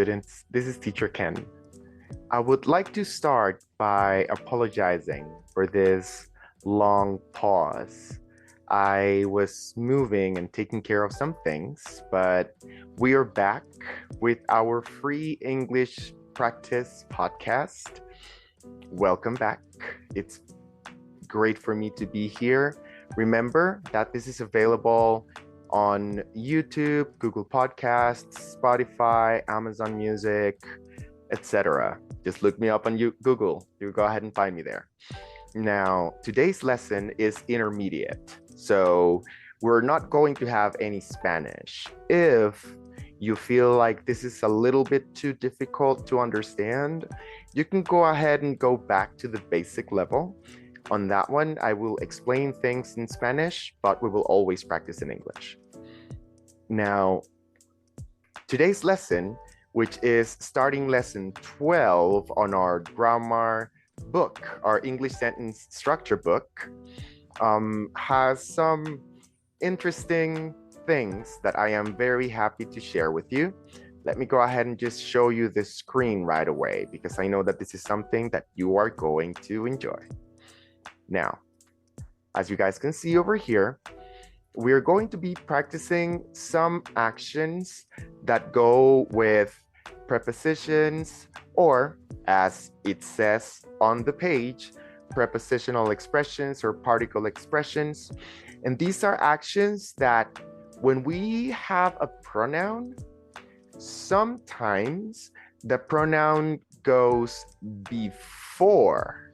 students. This is teacher Ken. I would like to start by apologizing for this long pause. I was moving and taking care of some things, but we are back with our free English practice podcast. Welcome back. It's great for me to be here. Remember that this is available on YouTube, Google Podcasts, Spotify, Amazon Music, etc. Just look me up on Google. You go ahead and find me there. Now, today's lesson is intermediate. So we're not going to have any Spanish. If you feel like this is a little bit too difficult to understand, you can go ahead and go back to the basic level. On that one, I will explain things in Spanish, but we will always practice in English. Now, today's lesson, which is starting lesson 12 on our grammar book, our English sentence structure book, has some interesting things that I am very happy to share with you. Let me go ahead and just show you the screen right away, because I know that this is something that you are going to enjoy. Now, as you guys can see over here, we're going to be practicing some actions that go with prepositions, or as it says on the page, prepositional expressions or particle expressions. And these are actions that when we have a pronoun, sometimes the pronoun goes before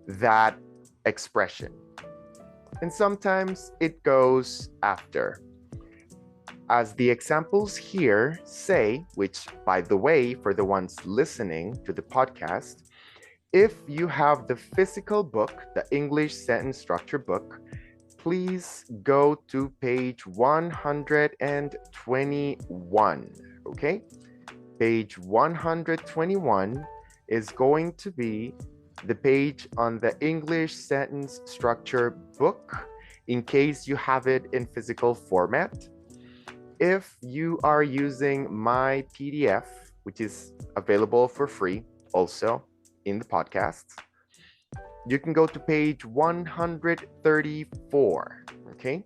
that expression, and sometimes it goes after. As the examples here say, which by the way, for the ones listening to the podcast, if you have the physical book, the English sentence structure book, please go to page 121, okay? Page 121 is going to be the page on the English sentence structure book, in case you have it in physical format. If you are using my PDF, which is available for free also in the podcast, you can go to page 134, okay?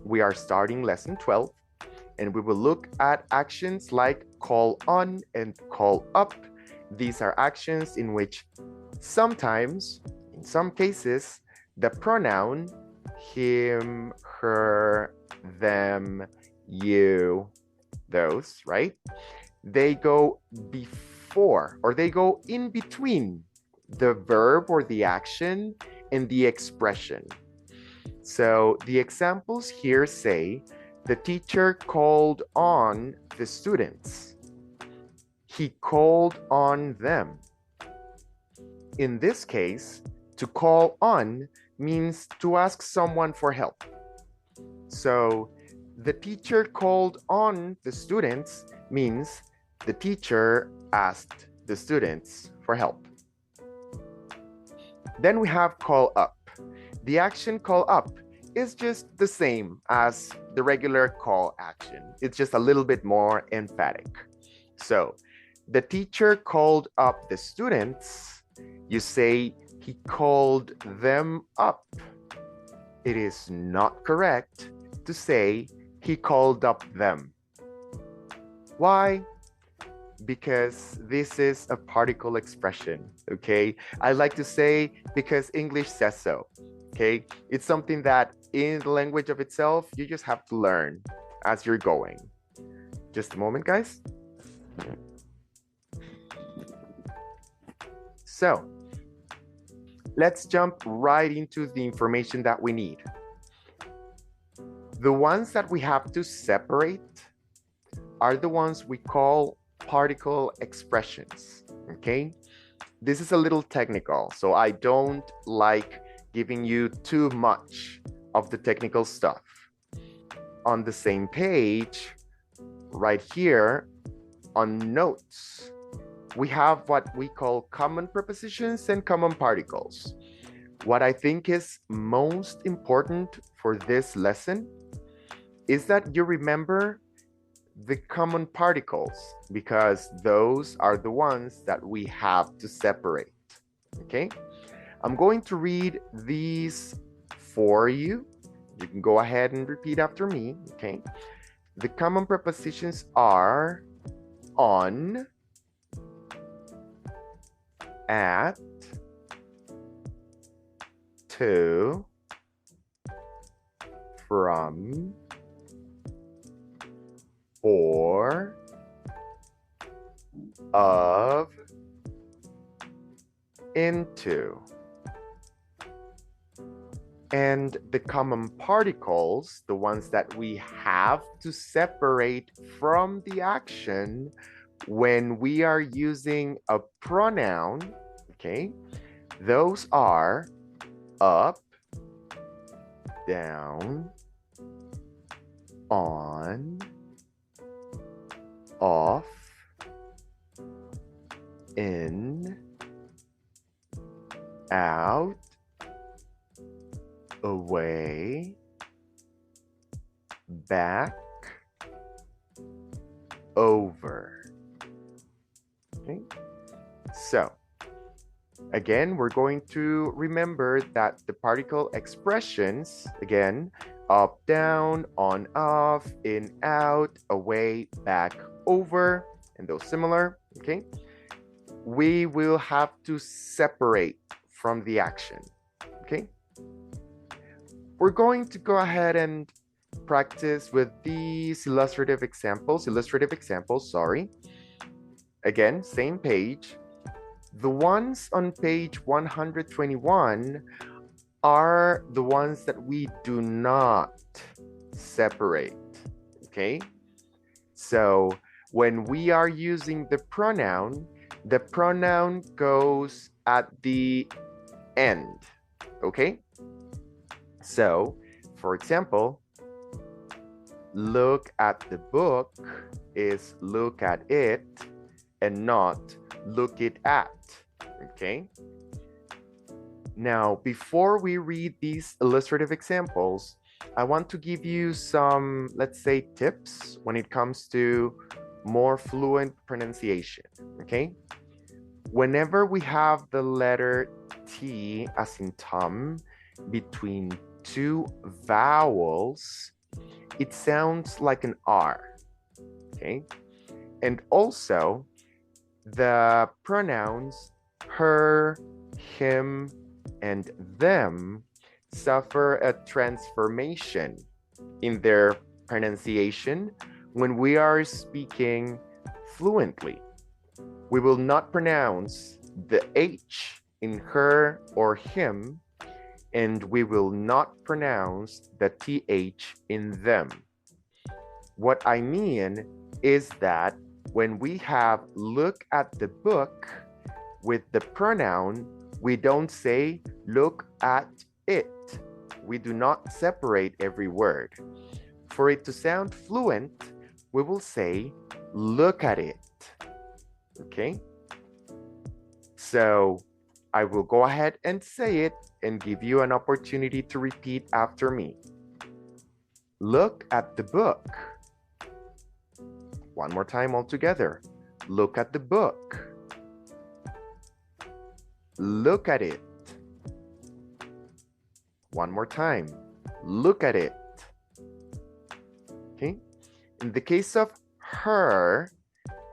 We are starting lesson 12, and we will look at actions like call on and call up. These are actions in which sometimes, in some cases, the pronoun him, her, them, you, those, right? They go before, or they go in between the verb or the action and the expression. So the examples here say, the teacher called on the students. He called on them. In this case, to call on means to ask someone for help. So the teacher called on the students means the teacher asked the students for help. Then we have call up. The action call up is just the same as the regular call action. It's just a little bit more emphatic. So the teacher called up the students. You say he called them up. It is not correct to say he called up them. Why? Because this is a particle expression, okay? I like to say because English says so, okay? It's something that in the language of itself, you just have to learn as you're going. Just a moment, guys. So, let's jump right into the information that we need. The ones that we have to separate are the ones we call particle expressions, okay? This is a little technical, so I don't like giving you too much of the technical stuff. On the same page, right here on notes, we have what we call common prepositions and common particles. What I think is most important for this lesson is that you remember the common particles, because those are the ones that we have to separate. Okay? I'm going to read these for you. You can go ahead and repeat after me. Okay? The common prepositions are on, at, to, from, for, of, into. And the common particles, the ones that we have to separate from the action when we are using a pronoun, okay, those are up, down, on, off, in, out, away, back, over. Okay? So, again, we're going to remember that the particle expressions, again, up, down, on, off, in, out, away, back, over, and those similar, okay? We will have to separate from the action, okay? We're going to go ahead and practice with these illustrative examples, sorry. Again, same page. The ones on page 121 are the ones that we do not separate, okay? So when we are using the pronoun goes at the end, okay? So, for example, look at the book is look at it and not look it at, okay? Now, before we read these illustrative examples, I want to give you some, let's say, tips when it comes to more fluent pronunciation, okay? Whenever we have the letter T as in Tom between two vowels, it sounds like an R, okay? And also, the pronouns her, him, and them suffer a transformation in their pronunciation when we are speaking fluently. We will not pronounce the H in her or him, and we will not pronounce the TH in them. What I mean is that when we have look at the book with the pronoun, we don't say look at it. We do not separate every word. For it to sound fluent, we will say look at it. Okay? So I will go ahead and say it and give you an opportunity to repeat after me. Look at the book. One more time all together. Look at the book. Look at it. One more time. Look at it. Okay? In the case of her,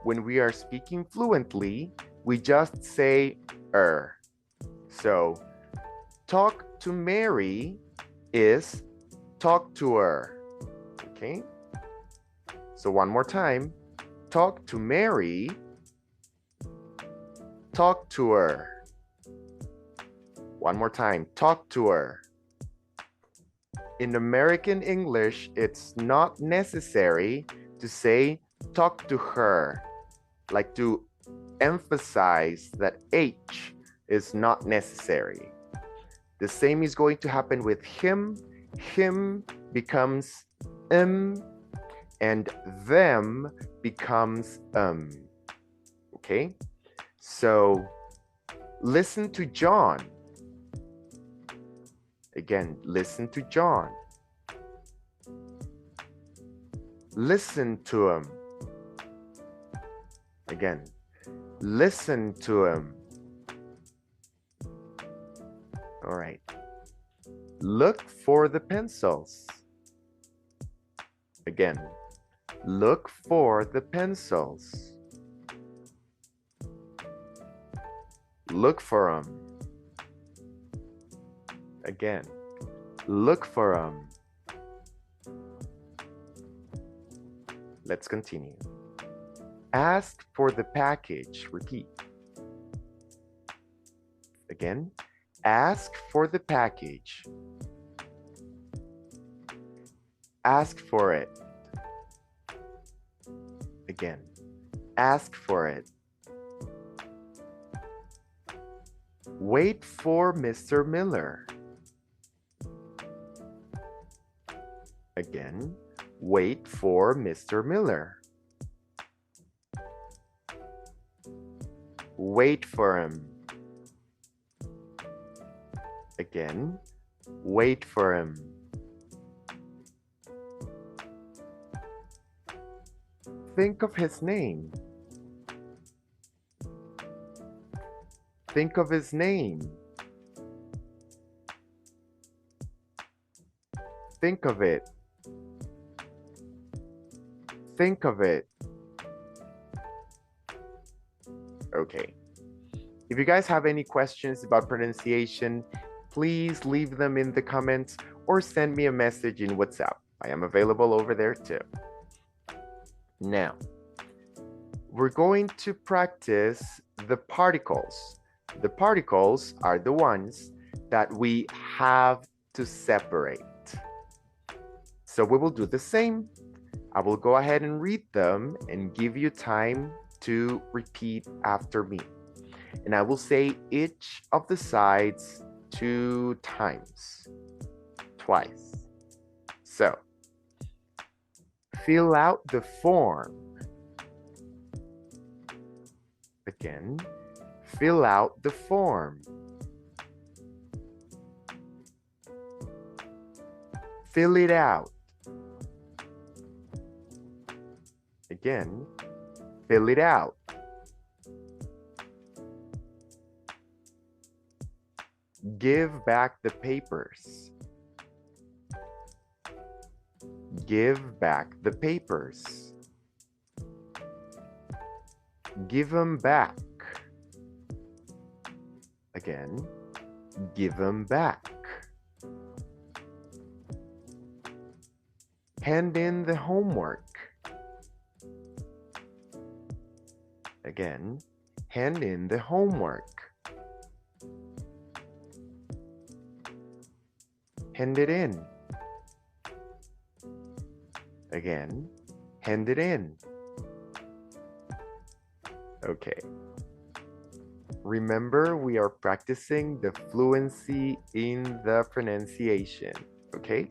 when we are speaking fluently, we just say So, talk to Mary is talk to her. Okay? So one more time. Talk to Mary. Talk to her. One more time. Talk to her. In American English, it's not necessary to say talk to her, like to emphasize that H is not necessary. The same is going to happen with him. Him becomes and them becomes okay? So listen to John. Again, listen to John. Listen to him. Again, listen to him. All right. Look for the pencils. Again, look for the pencils. Look for them. Again, look for them. Let's continue. Ask for the package. Repeat. Again, ask for the package. Ask for it. Again, ask for it. Wait for Mr. Miller. Again, wait for Mr. Miller. Wait for him. Again, wait for him. Think of his name. Think of his name. Think of it. Think of it. Okay. If you guys have any questions about pronunciation, please leave them in the comments or send me a message in WhatsApp. I am available over there too. Now, we're going to practice the particles. The particles are the ones that we have to separate. So we will do the same. I will go ahead and read them and give you time to repeat after me. And I will say each of the sides 2 times, twice. So, fill out the form. Again, fill out the form. Fill it out. Again, fill it out. Give back the papers. Give back the papers. Give them back. Again, give them back. Hand in the homework. Again, hand in the homework. Hand it in. Again, hand it in. Okay. Remember, we are practicing the fluency in the pronunciation, okay?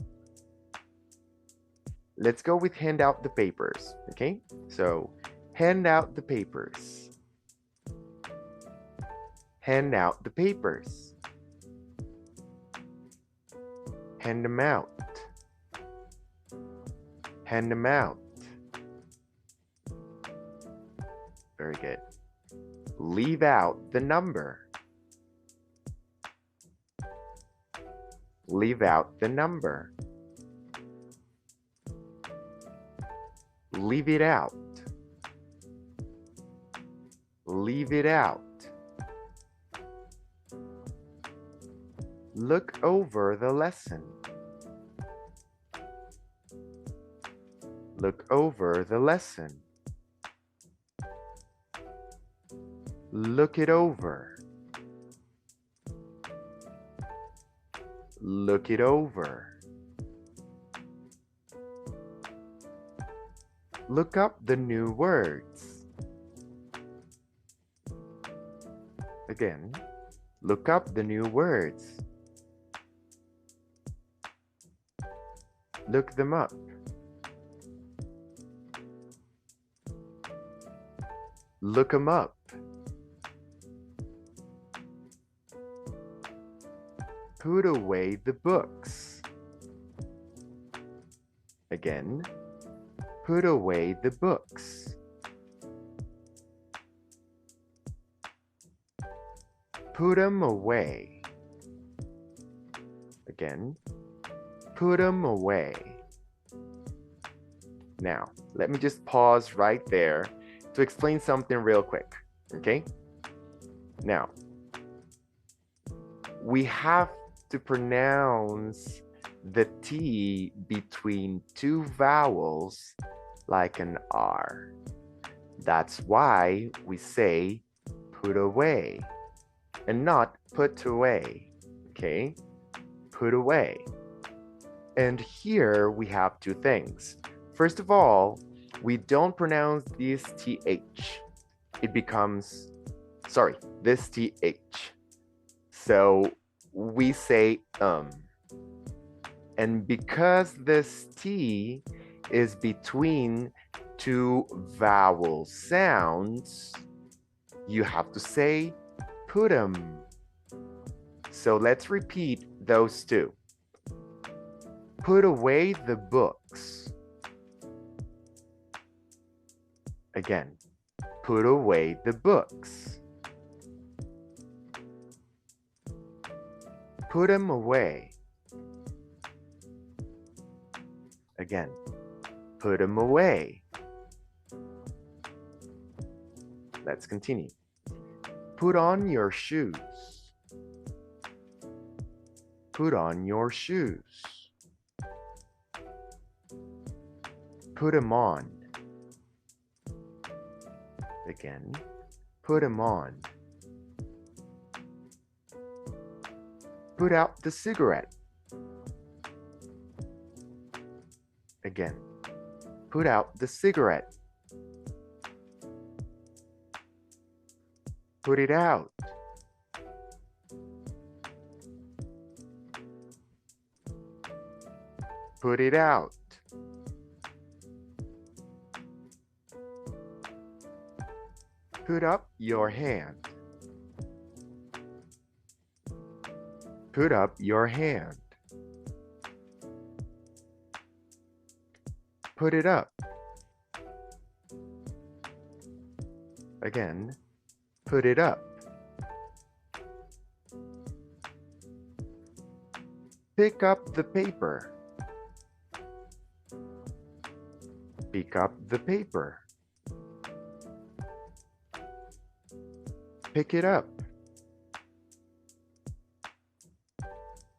Let's go with hand out the papers, okay? So, hand out the papers. Hand out the papers. Hand them out. Hand them out. Very good. Leave out the number. Leave out the number. Leave it out. Leave it out. Look over the lesson. Look over the lesson. Look it over. Look it over. Look up the new words. Again, look up the new words. Look them up. Look them up. Put away the books. Again, Put away the books. Put them away. Again, put them away. Now, let me just pause right there to explain something real quick, okay? Now, we have to pronounce the T between two vowels like an R. That's why we say put away and not put away, okay? Put away. And here we have two things. First of all, we don't pronounce this TH. It becomes, sorry, this TH. So we say And because this T is between two vowel sounds, you have to say put 'em. So let's repeat those two. Put away the books. Again, put away the books. Put 'em away. Again, put 'em away. Let's continue. Put on your shoes. Put on your shoes. Put 'em on. Again, put 'em on. Put out the cigarette. Again, put out the cigarette. Put it out. Put it out. Put up your hand. Put up your hand. Put it up. Again, put it up. Pick up the paper. Pick up the paper. Pick it up.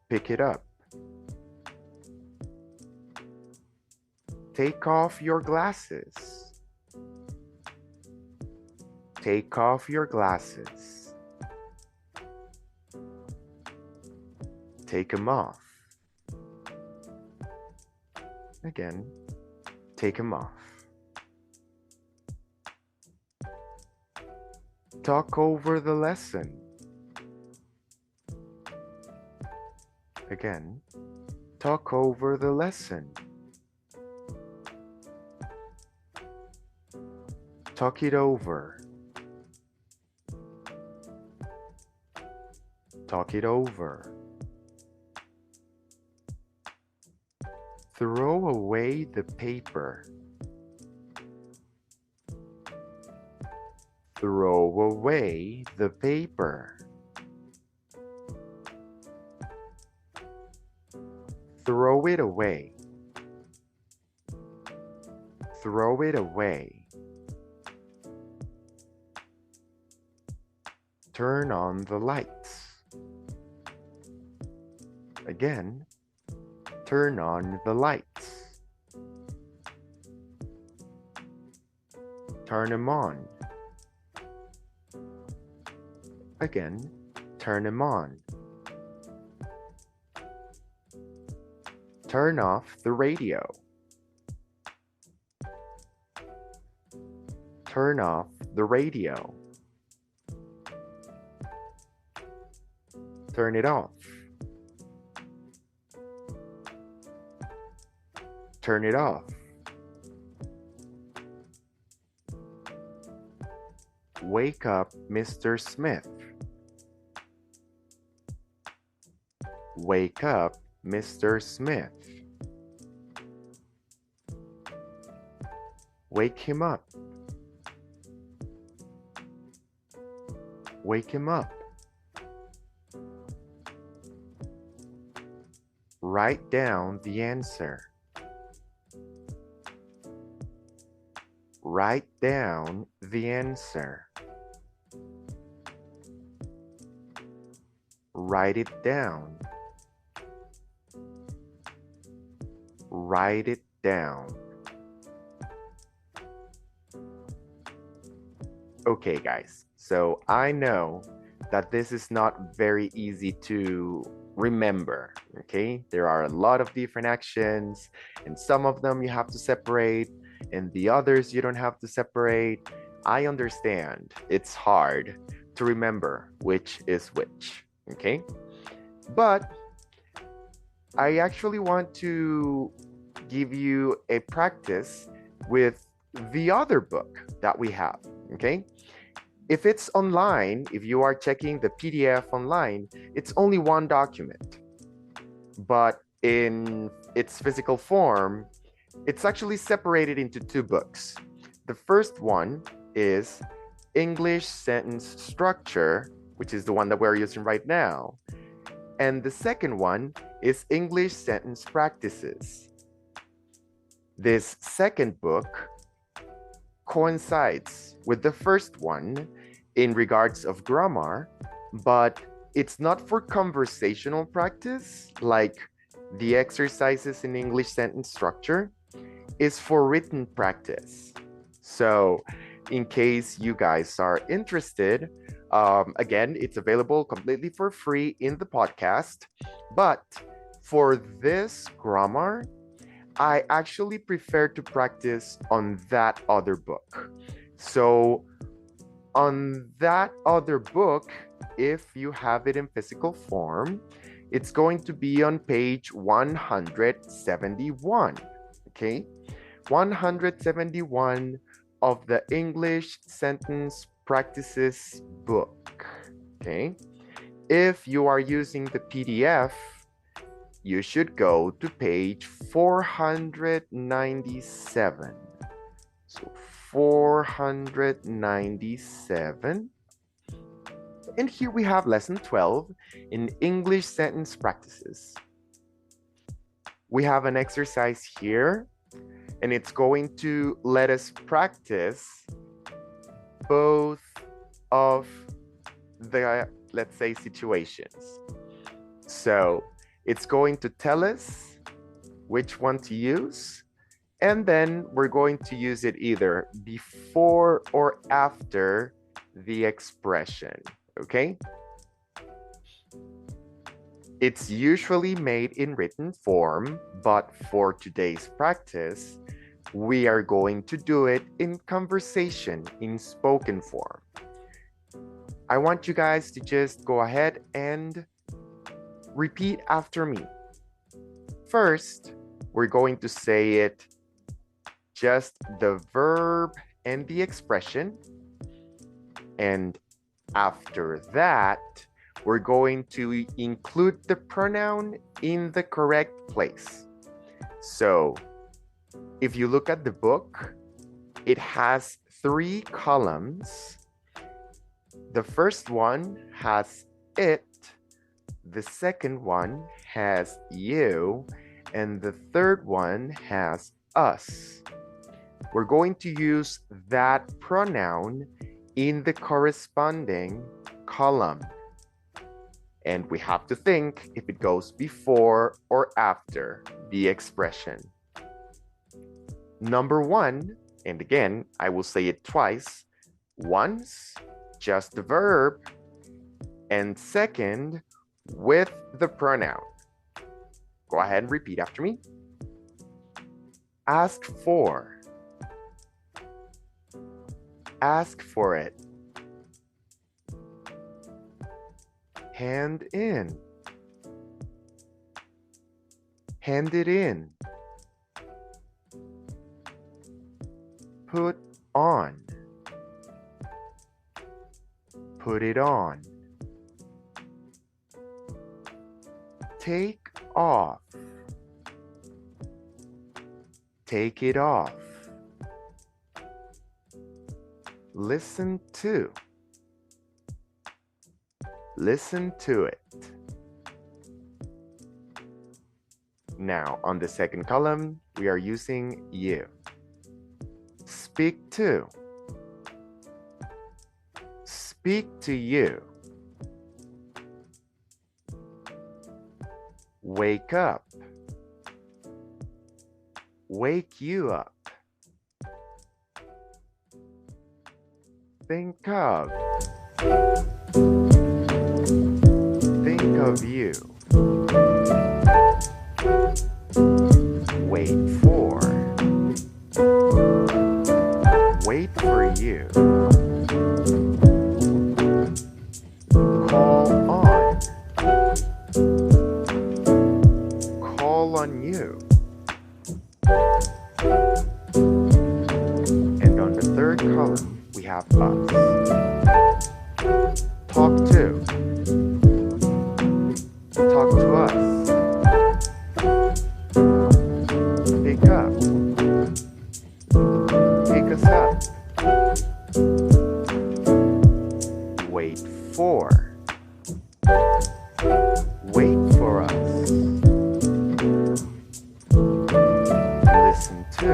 Pick it up. Take off your glasses. Take off your glasses. Take them off. Again, take them off. Talk over the lesson. Again, talk over the lesson. Talk it over. Talk it over. Throw away the paper. Throw away the paper. Throw it away. Throw it away. Turn on the lights. Again, turn on the lights. Turn them on. Again, turn them on. Turn off the radio. Turn off the radio. Turn it off. Turn it off. Wake up, Mr. Smith. Wake up, Mr. Smith. Wake him up. Wake him up. Write down the answer. Write down the answer. Write it down. Write it down. Okay, guys, so I know that this is not very easy to remember, okay? There are a lot of different actions, and some of them you have to separate, and the others you don't have to separate. I understand it's hard to remember which is which, okay? But I actually want to give you a practice with the other book that we have, okay? If it's online, if you are checking the PDF online, it's only one document. But in its physical form, it's actually separated into two books. The first one is English Sentence Structure, which is the one that we're using right now. And the second one is English Sentence Practices. This second book coincides with the first one in regards of grammar, but it's not for conversational practice like the exercises in English sentence structure. It's for written practice. So in case you guys are interested, again, it's available completely for free in the podcast. But for this grammar, I actually prefer to practice on that other book. So on that other book, if you have it in physical form, it's going to be on page 171, okay? 171 of the English Sentence Practices book, okay? If you are using the PDF, you should go to page 497. So 497. And here we have lesson 12 in English sentence practices. We have an exercise here, and it's going to let us practice both of the, let's say, situations. So it's going to tell us which one to use, and then we're going to use it either before or after the expression, okay? It's usually made in written form, but for today's practice, we are going to do it in conversation, in spoken form. I want you guys to just go ahead and repeat after me. First, we're going to say it just the verb and the expression. And after that, we're going to include the pronoun in the correct place. So if you look at the book, it has 3 columns. The first one has it. The second one has you, and the third one has us. We're going to use that pronoun in the corresponding column. And we have to think if it goes before or after the expression. Number 1, and again, I will say it twice. Once, just the verb, and second, with the pronoun. Go ahead and repeat after me. Ask for. Ask for it. Hand in. Hand it in. Put on. Put it on. Take off. Take it off. Listen to. Listen to it. Now, on the second column, we are using you. Speak to. Speak to you. Wake up. Wake you up. Think of. Think of you. Wait for. Wait for you. Call on. Call on you. And on the third column, we have us. Talk to. Talk to us. Pick up. Pick us up. Wait for. Wait for us. Listen to.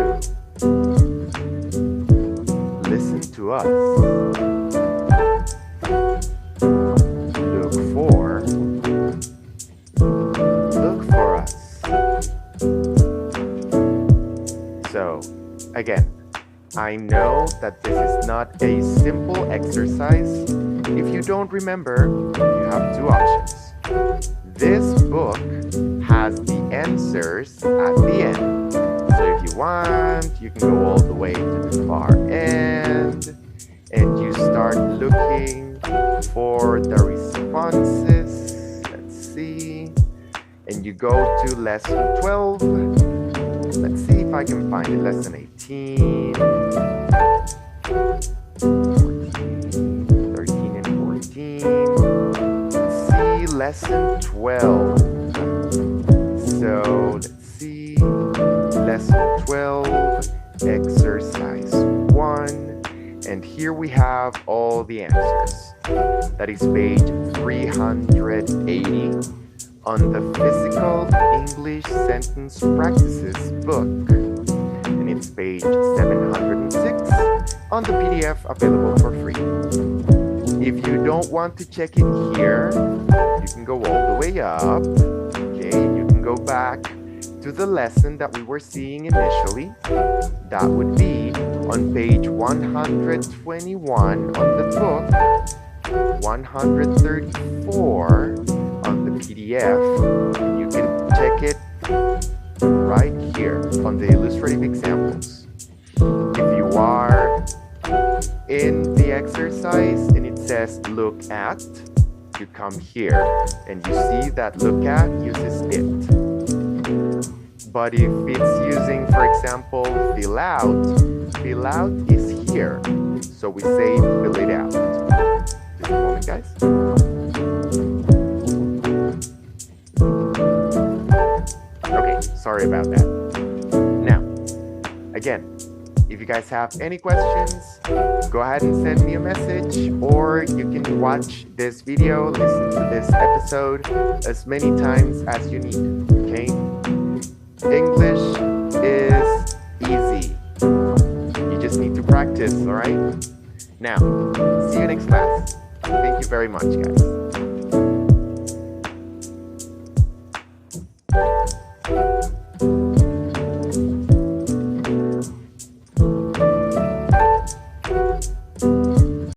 Listen to us. Look for. Look for us. So, again, I know that this is not a simple exercise. If you don't remember, you have two options. This book has the answers at the end. So if you want, you can go all the way to the far end and you start looking for the responses. Let's see. And you go to lesson 12. Let's see if I can find it. Lesson 18, 14, 13 and 14. Let's see, lesson 12. So let's see, lesson 12, exercise 1. And here we have all the answers. That is page 380 on the Physical English Sentence Practices book. And it's page 706 on the PDF available for free. If you don't want to check it here, you can go all the way up. Okay, you can go back to the lesson that we were seeing initially. That would be on page 121 on the book, 134 on the PDF. And you can check it right here on the illustrative examples. If you are in the exercise and it says look at, you come here and you see that look at uses it. But if it's using, for example, fill out is here. So we say fill it out. Just a moment, guys. Okay, sorry about that. Now, again, if you guys have any questions, go ahead and send me a message, or you can watch this video, listen to this episode as many times as you need, okay? English is easy. You just need to practice, all right? Now, see you next class. Thank you very much, guys.